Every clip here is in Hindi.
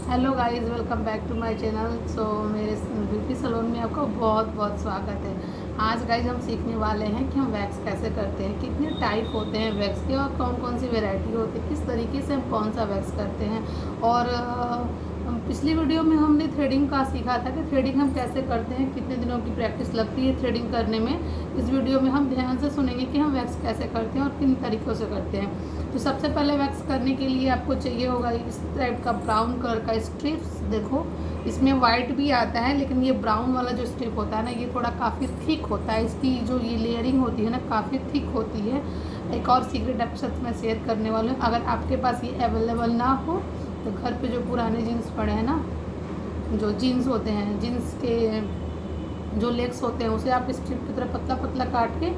Hello guys, welcome back to my channel. So मेरे ब्यूटी सैलून में आपका बहुत बहुत स्वागत है। आज गाइस हम सीखने वाले हैं कि हम वैक्स कैसे करते हैं, कितने टाइप होते हैं वैक्स के और कौन कौन सी वैरायटी होती है, किस तरीके से हम कौन सा वैक्स करते हैं। और पिछली वीडियो में हमने थ्रेडिंग का सीखा था कि थ्रेडिंग हम कैसे करते हैं, कितने दिनों की प्रैक्टिस लगती है थ्रेडिंग करने में। इस वीडियो में हम ध्यान से सुनेंगे कि हम वैक्स कैसे करते हैं और किन तरीक़ों से करते हैं। तो सबसे पहले वैक्स करने के लिए आपको चाहिए होगा इस टाइप का ब्राउन कलर का स्ट्रिप्स। देखो, इसमें वाइट भी आता है, लेकिन ये ब्राउन वाला जो स्ट्रिप होता है ना, ये थोड़ा काफ़ी थिक होता है। इसकी जो ये लेयरिंग होती है ना, काफ़ी थिक होती है। एक और सीक्रेट आपके साथ मैं शेयर करने वाली हूँ। अगर आपके पास ये अवेलेबल ना हो तो घर पे जो पुराने जीन्स पड़े हैं ना, जो जीन्स होते हैं, जीन्स के जो लेग्स होते हैं, उसे आप स्ट्रिप की तरह पतला पतला काट के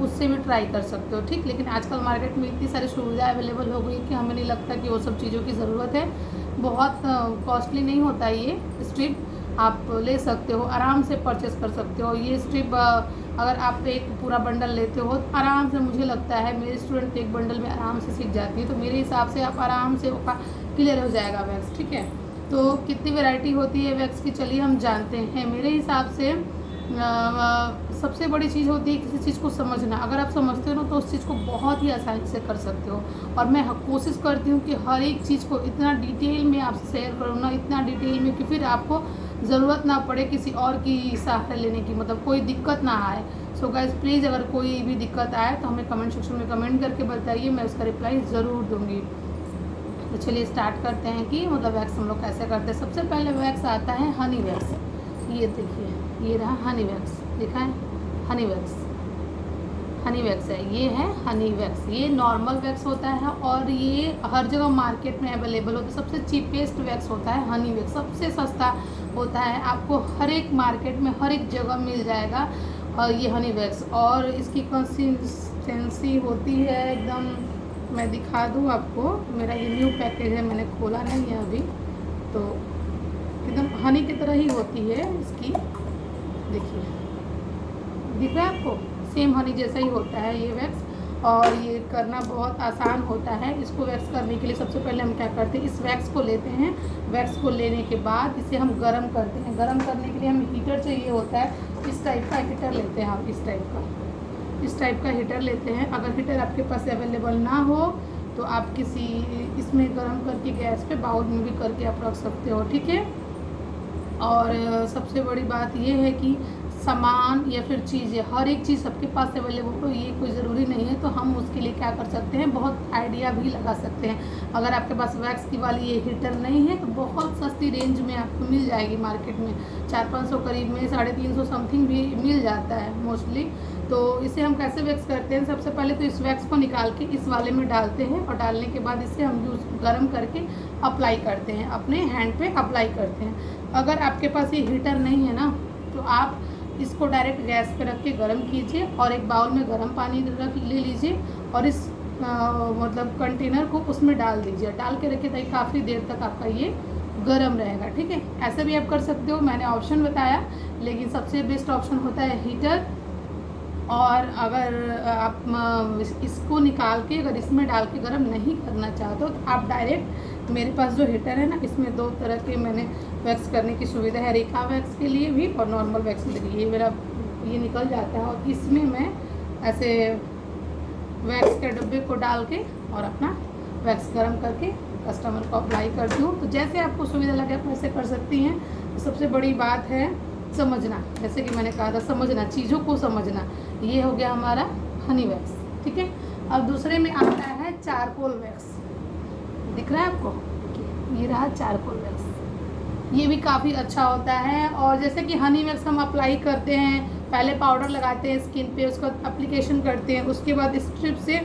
उससे भी ट्राई कर सकते हो, ठीक। लेकिन आजकल मार्केट में इतनी सारी सुविधाएं अवेलेबल हो गई कि हमें नहीं लगता कि वो सब चीज़ों की ज़रूरत है। बहुत कॉस्टली नहीं होता ये स्ट्रिप, आप ले सकते हो, आराम से परचेस कर सकते हो। ये स्ट्रिप अगर आप एक पूरा बंडल लेते हो तो आराम से, मुझे लगता है मेरे स्टूडेंट एक बंडल में आराम से सीख जाती है। तो मेरे हिसाब से आप आराम से क्लियर हो जाएगा वैक्स, ठीक है। तो कितनी वैरायटी होती है वैक्स की, चलिए हम जानते हैं। मेरे हिसाब से सबसे बड़ी चीज़ होती है किसी चीज़ को समझना। अगर आप समझते हो ना तो उस चीज़ को बहुत ही आसानी से कर सकते हो। और मैं कोशिश करती हूँ कि हर एक चीज़ को इतना डिटेल में आपसे शेयर करूँ ना, इतना डिटेल में कि फिर आपको ज़रूरत ना पड़े किसी और की सहारा लेने की, मतलब कोई दिक्कत ना आए। सो गाइस, प्लीज़ अगर कोई भी दिक्कत आए तो हमें कमेंट सेक्शन में कमेंट करके बताइए, मैं उसका रिप्लाई ज़रूर दूँगी। तो चलिए स्टार्ट करते हैं कि मतलब वैक्स हम लोग कैसे करते हैं। सबसे पहले वैक्स आता है हनी वैक्स। ये देखिए, ये रहा हनी वैक्स, देखा है, हनी वैक्स। हनी वैक्स है, ये है हनी वैक्स। ये नॉर्मल वैक्स होता है और ये हर जगह मार्केट में अवेलेबल होता है। सबसे चीपेस्ट वैक्स होता है हनी वैक्स, सबसे सस्ता होता है, आपको हर एक मार्केट में हर एक जगह मिल जाएगा। और ये हनी वैक्स, और इसकी कंसिस्टेंसी होती है एकदम, मैं दिखा दूँ आपको। मेरा ये न्यू पैकेज है, मैंने खोला नहीं है अभी, तो एकदम हनी की तरह ही होती है इसकी। देखिए, दिख रहा है आपको, सेम हनी जैसा ही होता है ये वैक्स। और ये करना बहुत आसान होता है। इसको वैक्स करने के लिए सबसे पहले हम क्या करते हैं, इस वैक्स को लेते हैं। वैक्स को लेने के बाद इसे हम गर्म करते हैं। गर्म करने के लिए हमें हीटर चाहिए होता है। इस टाइप का हीटर लेते हैं हम, इस टाइप का हीटर लेते हैं। अगर हीटर आपके पास अवेलेबल ना हो तो आप किसी इसमें गर्म करके गैस पे बाउल में भी करके आप रख सकते हो, ठीक है। और सबसे बड़ी बात ये है कि सामान या फिर चीज़ें, हर एक चीज़ सबके पास अवेलेबल हो ये कोई ज़रूरी नहीं है। तो हम उसके लिए क्या कर सकते हैं, बहुत आइडिया भी लगा सकते हैं। अगर आपके पास वैक्स की वाली ये हीटर नहीं है तो बहुत सस्ती रेंज में आपको मिल जाएगी मार्केट में, 400-500 करीब में, 350 समथिंग भी मिल जाता है मोस्टली। तो इसे हम कैसे वैक्स करते हैं, सबसे पहले तो इस वैक्स को निकाल के इस वाले में डालते हैं, और डालने के बाद इसे हम यूज़ गर्म करके अप्लाई करते हैं, अपने हैंड पे अप्लाई करते हैं। अगर आपके पास ये हीटर नहीं है ना, तो आप इसको डायरेक्ट गैस पे रख के गर्म कीजिए और एक बाउल में गर्म पानी रख ले लीजिए और इस मतलब कंटेनर को उसमें डाल दीजिए, डाल के रखिए ताकि काफ़ी देर तक आपका ये गर्म रहेगा, ठीक है। ऐसे भी आप कर सकते हो, मैंने ऑप्शन बताया, लेकिन सबसे बेस्ट ऑप्शन होता है हीटर। और अगर आप इसको निकाल के अगर इसमें डाल के गर्म नहीं करना चाहते हो तो आप डायरेक्ट, मेरे पास जो हीटर है ना, इसमें 2 तरह के मैंने वैक्स करने की सुविधा है, रेखा वैक्स के लिए भी और नॉर्मल वैक्स के लिए। ये निकल जाता है और इसमें मैं ऐसे वैक्स के डब्बे को डाल के और अपना वैक्स गर्म करके कस्टमर को अप्लाई करती हूँ। तो जैसे आपको सुविधा लगे आप वैसे कर सकती हैं। तो सबसे बड़ी बात है समझना, जैसे कि मैंने कहा था, समझना, चीज़ों को समझना। ये हो गया हमारा हनी वैक्स, ठीक है। अब दूसरे में आता है चारकोल वैक्स, दिख रहा है आपको, ये रहा चारकोल वैक्स। ये भी काफ़ी अच्छा होता है। और जैसे कि हनी वैक्स हम अप्लाई करते हैं, पहले पाउडर लगाते हैं स्किन पे, उसका एप्लीकेशन करते हैं, उसके बाद स्ट्रिप से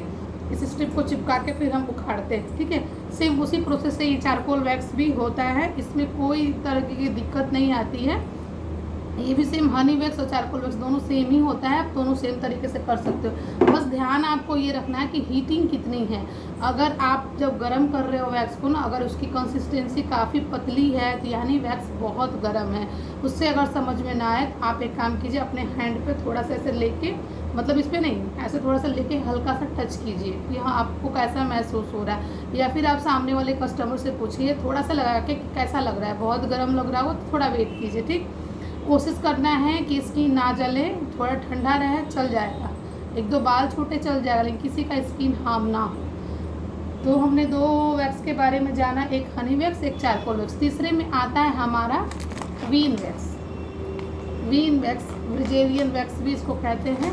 इस स्ट्रिप को चिपका के फिर हम उखाड़ते हैं, ठीक है। सेम उसी प्रोसेस से ये चारकोल वैक्स भी होता है, इसमें कोई तरह की दिक्कत नहीं आती है। ये भी सेम हनी वैक्स और चारकोल वैक्स दोनों सेम ही होता है, आप दोनों सेम तरीके से कर सकते हो। बस ध्यान आपको ये रखना है कि हीटिंग कितनी है। अगर आप जब गर्म कर रहे हो वैक्स को ना, अगर उसकी कंसिस्टेंसी काफ़ी पतली है तो यानी वैक्स बहुत गर्म है। उससे अगर समझ में ना आए तो आप एक काम कीजिए, अपने हैंड पे थोड़ा सा ऐसे लेके मतलब इस पे नहीं, ऐसे थोड़ा सा लेके हल्का सा टच कीजिए कि हाँ आपको कैसा महसूस हो रहा है, या फिर आप सामने वाले कस्टमर से पूछिए थोड़ा सा लगा के कि कैसा लग रहा है, बहुत गर्म लग रहा हो तो थोड़ा वेट कीजिए। ठीक, कोशिश करना है कि स्किन ना जले, थोड़ा ठंडा रहे, चल जाएगा, 1-2 बाल छोटे चल जाएगा, लेकिन किसी का स्किन हार्म ना हो। तो हमने 2 वैक्स के बारे में जाना, एक हनी वैक्स, एक चारकोल वैक्स। तीसरे में आता है हमारा वीन वैक्स। वीन वैक्स, ब्रिजेलियन वैक्स भी इसको कहते हैं।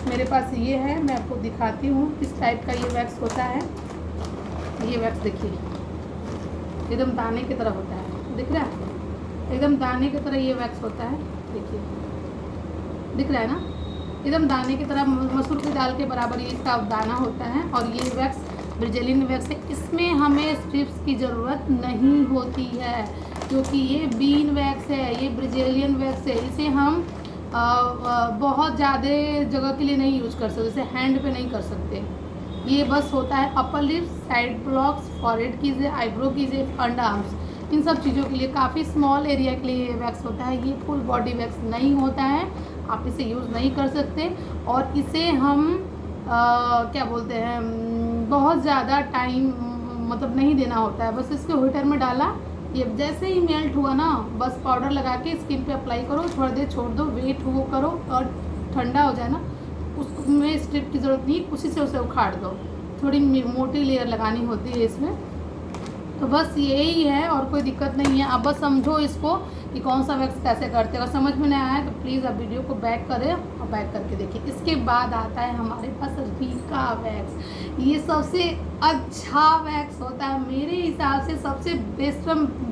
मेरे पास ये है, मैं आपको दिखाती हूँ किस टाइप का ये वैक्स होता है। ये वैक्स देखिए एकदम दाने की तरह होता है, दिख रहा है, एकदम दाने की तरह ये वैक्स होता है। देखिए दिख रहा है ना, एकदम दाने की तरह, मसूर की दाल के बराबर ये इसका दाना होता है। और ये वैक्स ब्रिजेलियन वैक्स है, इसमें हमें स्ट्रिप्स की ज़रूरत नहीं होती है क्योंकि ये बीन वैक्स है, ये ब्रिजेलियन वैक्स है। इसे हम बहुत ज़्यादा जगह के लिए नहीं यूज कर सकते, जैसे हैंड पे नहीं कर सकते। ये बस होता है upper lips, side blocks, forehead कीजिए, आईब्रो कीजिए, अंडर आर्म्स, इन सब चीज़ों के लिए, काफ़ी स्मॉल एरिया के लिए ये वैक्स होता है। ये फुल बॉडी वैक्स नहीं होता है, आप इसे यूज़ नहीं कर सकते। और इसे हम क्या बोलते हैं, बहुत ज़्यादा टाइम मतलब नहीं देना होता है, बस इसको हीटर में डाला, ये जैसे ही मेल्ट हुआ ना, बस पाउडर लगा के स्किन पे अप्लाई करो, थोड़ी देर छोड़ दो, वेट वो करो और ठंडा हो जाए ना, उसमें स्ट्रिप की ज़रूरत नहीं, उसी से उसे उखाड़ दो। थोड़ी मोटी लेयर लगानी होती है इसमें, तो बस यही है और कोई दिक्कत नहीं है। आप बस समझो इसको कि कौन सा वैक्स कैसे करते हैं। अगर समझ में नहीं आया तो प्लीज़ आप वीडियो को बैक करें और बैक करके देखिए। इसके बाद आता है हमारे पास रीका वैक्स। ये सबसे अच्छा वैक्स होता है मेरे हिसाब से, सबसे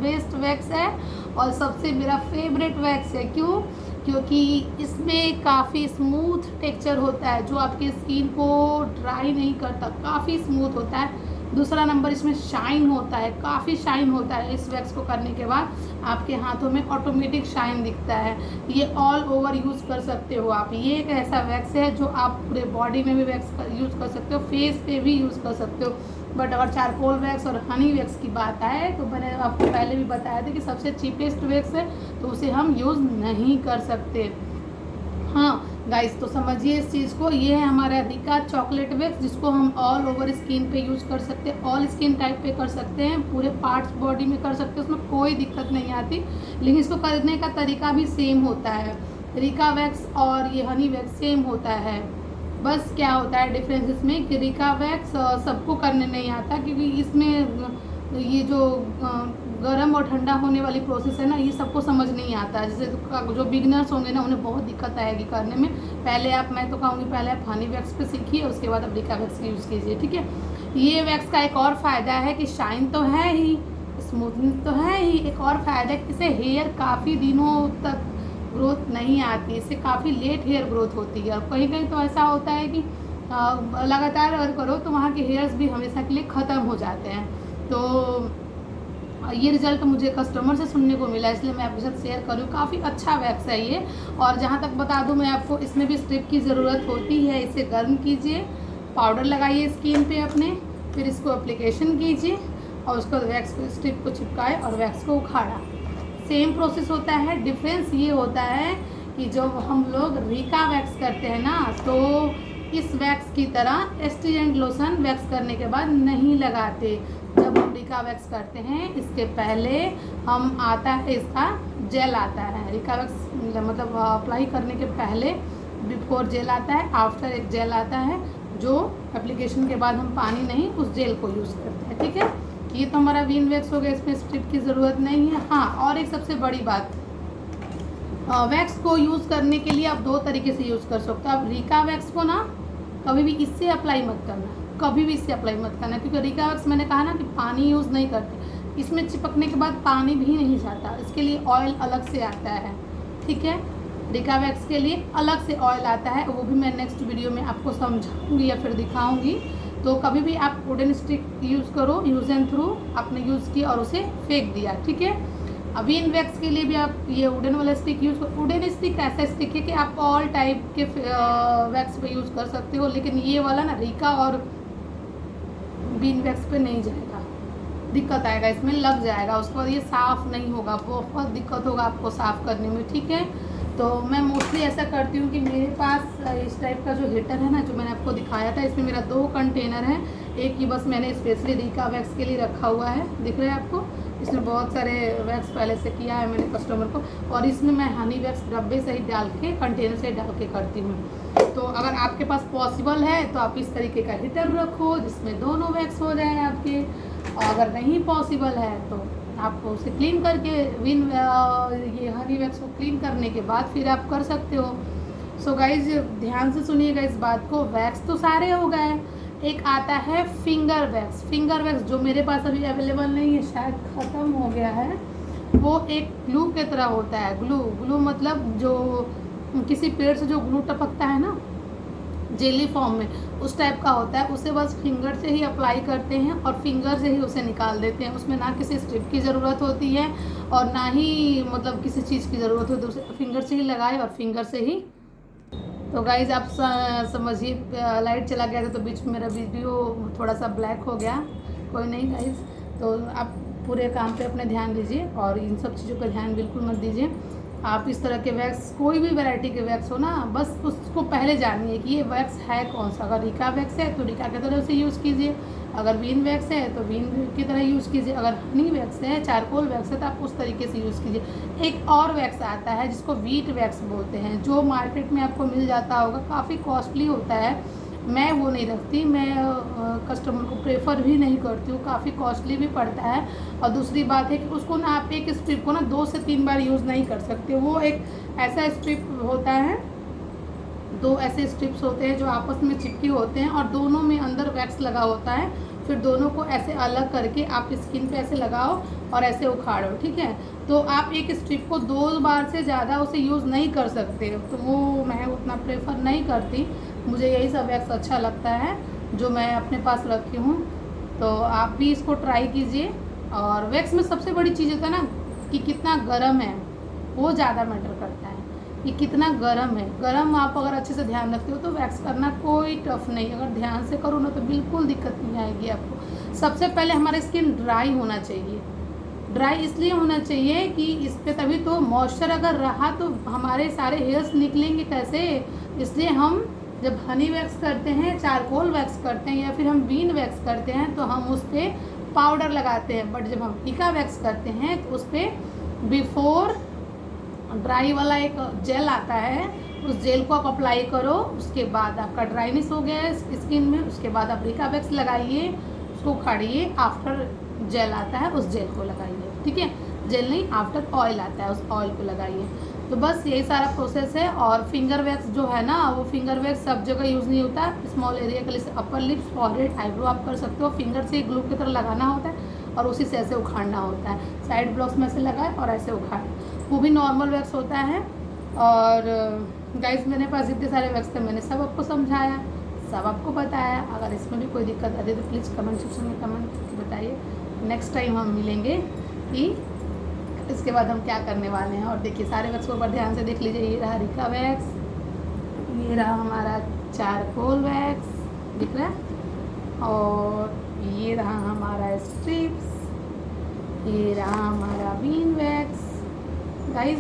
बेस्ट वैक्स है और सबसे मेरा फेवरेट वैक्स है। क्यों? क्योंकि इसमें काफ़ी स्मूथ टेक्सचर होता है जो आपकी स्किन को ड्राई नहीं करता, काफ़ी स्मूथ होता है। दूसरा नंबर, इसमें शाइन होता है, काफ़ी शाइन होता है। इस वैक्स को करने के बाद आपके हाथों में ऑटोमेटिक शाइन दिखता है। ये ऑल ओवर यूज़ कर सकते हो आप। ये एक ऐसा वैक्स है जो आप पूरे बॉडी में भी वैक्स यूज़ कर सकते हो, फेस पे भी यूज़ कर सकते हो। बट अगर चारकोल वैक्स और हनी वैक्स की बात आए तो मैंने आपको पहले भी बताया था कि सबसे चीपेस्ट वैक्स है, तो उसे हम यूज़ नहीं कर सकते। हाँ गाइस, तो समझिए इस चीज़ को। ये है हमारा रीका चॉकलेट वैक्स, जिसको हम ऑल ओवर स्किन पे यूज़ कर सकते हैं, ऑल स्किन टाइप पे कर सकते हैं, पूरे पार्ट्स बॉडी में कर सकते हैं, उसमें कोई दिक्कत नहीं आती। लेकिन इसको करने का तरीका भी सेम होता है। रीका वैक्स और ये हनी वैक्स सेम होता है, बस क्या होता है डिफरेंस इसमें कि रीका वैक्स सबको करने नहीं आता, क्योंकि इसमें ये जो गर्म और ठंडा होने वाली प्रोसेस है ना, ये सबको समझ नहीं आता है। जैसे जो बिगनर्स होंगे ना, उन्हें बहुत दिक्कत आएगी करने में। पहले आप, मैं तो कहूँगी पहले आप हनी वैक्स पे सीखिए, उसके बाद आप रीका वैक्स का यूज़ कीजिए, ठीक है। ये वैक्स का एक और फ़ायदा है कि शाइन तो है ही, स्मूथनेस तो है ही, एक और फ़ायदा है कि इससे हेयर काफ़ी दिनों तक ग्रोथ नहीं आती, इससे काफ़ी लेट हेयर ग्रोथ होती है। और कहीं कहीं तो ऐसा होता है कि लगातार अगर करो तो वहाँ के हेयर्स भी हमेशा के लिए ख़त्म हो जाते हैं। तो ये रिज़ल्ट मुझे कस्टमर से सुनने को मिला, इसलिए मैं आपके साथ शेयर करूँ। काफ़ी अच्छा वैक्स है ये। और जहाँ तक बता दूँ मैं आपको, इसमें भी स्ट्रिप की ज़रूरत होती है। इसे गर्म कीजिए, पाउडर लगाइए स्किन पे अपने, फिर इसको एप्लीकेशन कीजिए और उसको वैक्स स्ट्रिप को चिपकाए और वैक्स को उखाड़ा। सेम प्रोसेस होता है। डिफरेंस ये होता है कि जब हम लोग रीका वैक्स करते हैं ना, तो इस वैक्स की तरह एस्ट्रीजेंट लोशन वैक्स करने के बाद नहीं लगाते। जब हम रीका वैक्स करते हैं, इसके पहले हम आता है इसका जेल आता है। रीका वैक्स मतलब अप्लाई करने के पहले बिफोर जेल आता है, आफ्टर एक जेल आता है, जो एप्लीकेशन के बाद हम पानी नहीं, उस जेल को यूज़ करते हैं, ठीक है। ये तो हमारा वीन वैक्स हो गया, इसमें स्ट्रिप की ज़रूरत नहीं है। हाँ, और एक सबसे बड़ी बात, वैक्स को यूज़ करने के लिए आप 2 तरीके से यूज़ कर सकते हो। आप रीका वैक्स को ना कभी भी इससे अप्लाई मत करना, कभी भी इससे अप्लाई मत करना, क्योंकि रीका वैक्स मैंने कहा ना कि पानी यूज़ नहीं करते, इसमें चिपकने के बाद पानी भी नहीं जाता, इसके लिए ऑयल अलग से आता है, ठीक है। रीका वैक्स के लिए अलग से ऑयल आता है, वो भी मैं नेक्स्ट वीडियो में आपको समझाऊंगी या फिर दिखाऊंगी। तो कभी भी आप वुडन स्टिक यूज़ करो, यूज़ एंड थ्रू, आपने यूज़ किया और उसे फेंक दिया, ठीक है। वीन वैक्स के लिए भी आप ये वुडन वाला स्टिक यूज़ करो। वुडन स्टिक ऐसा स्टिक है कि आप ऑल टाइप के वैक्स पे यूज़ कर सकते हो, लेकिन ये वाला ना रीका और वीन वैक्स पे नहीं जाएगा, दिक्कत आएगा, इसमें लग जाएगा, उसके बाद ये साफ़ नहीं होगा, बहुत दिक्कत होगा आपको साफ़ करने में, ठीक है। तो मैं मोस्टली ऐसा करती हूँ कि मेरे पास इस टाइप का जो हीटर है ना, जो मैंने आपको दिखाया था, इसमें मेरा 2 कंटेनर है। एक ही बस मैंने स्पेशली रिका वैक्स के लिए रखा हुआ है, दिख रहा है आपको। इसमें बहुत सारे वैक्स पहले से किया है मैंने कस्टमर को, और इसमें मैं हनी वैक्स डब्बे से ही डाल के, कंटेनर से डाल के करती हूँ। तो अगर आपके पास पॉसिबल है तो आप इस तरीके का हीटर रखो जिसमें दोनों वैक्स हो जाए आपके, और अगर नहीं पॉसिबल है तो आपको उसे क्लीन करके ये हनी वैक्स को क्लीन करने के बाद फिर आप कर सकते हो। सो गाइज ध्यान से सुनिएगा इस बात को। वैक्स तो सारे हो गए, एक आता है फिंगर वैक्स। फिंगर वैक्स जो मेरे पास अभी अवेलेबल नहीं है, शायद ख़त्म हो गया है। वो एक ग्लू की तरह होता है। ग्लू मतलब जो किसी पेड़ से जो ग्लू टपकता है ना जेली फॉर्म में, उस टाइप का होता है। उसे बस फिंगर से ही अप्लाई करते हैं और फिंगर से ही उसे निकाल देते हैं। उसमें ना किसी स्ट्रिप की ज़रूरत होती है और ना ही मतलब किसी चीज़ की ज़रूरत होती है। उसे फिंगर से ही लगाए और फिंगर से ही। तो गाइज़ आप समझिए, लाइट चला गया था तो बीच में मेरा वीडियो थोड़ा सा ब्लैक हो गया। कोई नहीं गाइज़, तो आप पूरे काम पे अपने ध्यान दीजिए और इन सब चीज़ों का ध्यान बिल्कुल मत दीजिए। आप इस तरह के वैक्स, कोई भी वैरायटी के वैक्स हो ना, बस उसको पहले जानिए कि ये वैक्स है कौन सा। अगर रिका वैक्स है तो रिका की तरह से यूज़ कीजिए, अगर वीन वैक्स है तो वीन की तरह यूज़ कीजिए, अगर हनी वैक्स है, चारकोल वैक्स है तो आप उस तरीके से यूज़ कीजिए। एक और वैक्स आता है जिसको वीट वैक्स बोलते हैं, जो मार्केट में आपको मिल जाता होगा, काफ़ी कॉस्टली होता है। मैं वो नहीं रखती, मैं कस्टमर को प्रेफर भी नहीं करती हूँ, काफ़ी कॉस्टली भी पड़ता है। और दूसरी बात है कि उसको ना आप एक स्ट्रिप को ना 2 से 3 बार यूज़ नहीं कर सकते। वो एक ऐसा स्ट्रिप होता है, 2 ऐसे स्ट्रिप्स होते हैं जो आपस में चिपके होते हैं और दोनों में अंदर वैक्स लगा होता है। फिर दोनों को ऐसे अलग करके आप स्किन पे ऐसे लगाओ और ऐसे उखाड़ो, ठीक है। तो आप एक स्ट्रिप को 2 बार से ज़्यादा उसे यूज़ नहीं कर सकते, तो वो मैं उतना प्रेफर नहीं करती। मुझे यही सब वैक्स अच्छा लगता है जो मैं अपने पास रखी हूँ। तो आप भी इसको ट्राई कीजिए। और वैक्स में सबसे बड़ी चीज़ होता है ना कि कितना गर्म है, वो ज़्यादा मैटर करता है कि कितना गर्म है। गर्म आप अगर अच्छे से ध्यान रखते हो तो वैक्स करना कोई टफ नहीं। अगर ध्यान से करो ना तो बिल्कुल दिक्कत नहीं आएगी आपको। सबसे पहले हमारा स्किन ड्राई होना चाहिए। ड्राई इसलिए होना चाहिए कि इस पर तभी तो मॉइस्चर अगर रहा तो हमारे सारे हेयर्स निकलेंगे कैसे। इसलिए हम जब हनी वैक्स करते हैं, चारकोल वैक्स करते हैं या फिर हम बीन वैक्स करते हैं तो हम उस पर पाउडर लगाते हैं। बट जब हम टीका वैक्स करते हैं तो उस पर बिफोर ड्राई वाला एक जेल आता है, उस जेल को आप अप्लाई करो। उसके बाद आपका ड्राइनेस हो गया है स्किन में, उसके बाद आप रिका वैक्स लगाइए, उसको उखाड़िए। आफ्टर जेल आता है उस जेल को लगाइए, ठीक है। जेल नहीं, आफ्टर ऑयल आता है उस ऑयल को लगाइए। तो बस यही सारा प्रोसेस है। और फिंगर वैक्स जो है ना, वो फिंगर वैक्स सब जगह यूज़ नहीं होता। स्मॉल एरिया के लिए अपर लिप्स, फॉरहेड, आईब्रो आप कर सकते हो। फिंगर से ग्लू की तरह लगाना होता है और उसी से ऐसे उखाड़ना होता है। साइड ब्लॉक्स में से लगाए और ऐसे उखाड़े, वो भी नॉर्मल वैक्स होता है। और गाइस मेरे पास जितने सारे वैक्स थे मैंने सब आपको समझाया, सब आपको बताया। अगर इसमें भी कोई दिक्कत आती है तो प्लीज़ कमेंट सेक्शन में कमेंट करके बताइए। नेक्स्ट टाइम हम मिलेंगे कि इसके बाद हम क्या करने वाले हैं। और देखिए सारे वैक्स को ऊपर ध्यान से देख लीजिए। ये रहा रिका वैक्स, ये रहा हमारा चारकोल वैक्स, दिख रहा है, और ये रहा हमारा स्ट्रिप्स, ये रहा हमारा बीन वैक्स गाइस।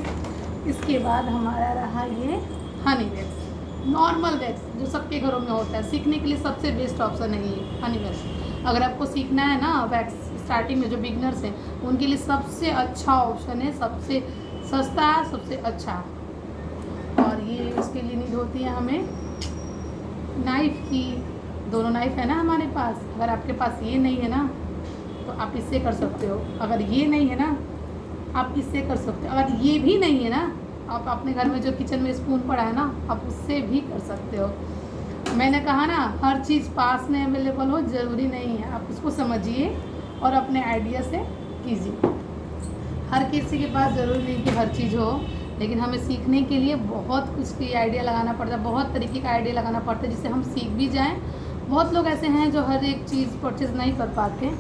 इसके बाद हमारा रहा ये हनी वैक्स, नॉर्मल वैक्स जो सबके घरों में होता है। सीखने के लिए सबसे बेस्ट ऑप्शन है ये हनी वैक्स। अगर आपको सीखना है ना वैक्स, स्टार्टिंग में जो बिगनर्स हैं उनके लिए सबसे अच्छा ऑप्शन है, सबसे सस्ता, सबसे अच्छा। और ये इसके लिए नीड होती है हमें नाइफ़ की। दोनों नाइफ़ है ना हमारे पास। अगर आपके पास ये नहीं है ना तो आप इससे कर सकते हो। अगर ये नहीं है ना आप इससे कर सकते हो। अगर ये भी नहीं है ना, आप अपने घर में जो किचन में स्पून पड़ा है ना, आप उससे भी कर सकते हो। मैंने कहा ना हर चीज़ पास में अवेलेबल हो ज़रूरी नहीं है। आप उसको समझिए और अपने आइडिया से कीजिए। हर किसी के पास ज़रूरी नहीं कि हर चीज़ हो, लेकिन हमें सीखने के लिए बहुत कुछ की आइडिया लगाना पड़ता है, बहुत तरीके का आइडिया लगाना पड़ता है जिससे हम सीख भी जाएं। बहुत लोग ऐसे हैं जो हर एक चीज़ परचेज़ नहीं कर पाते।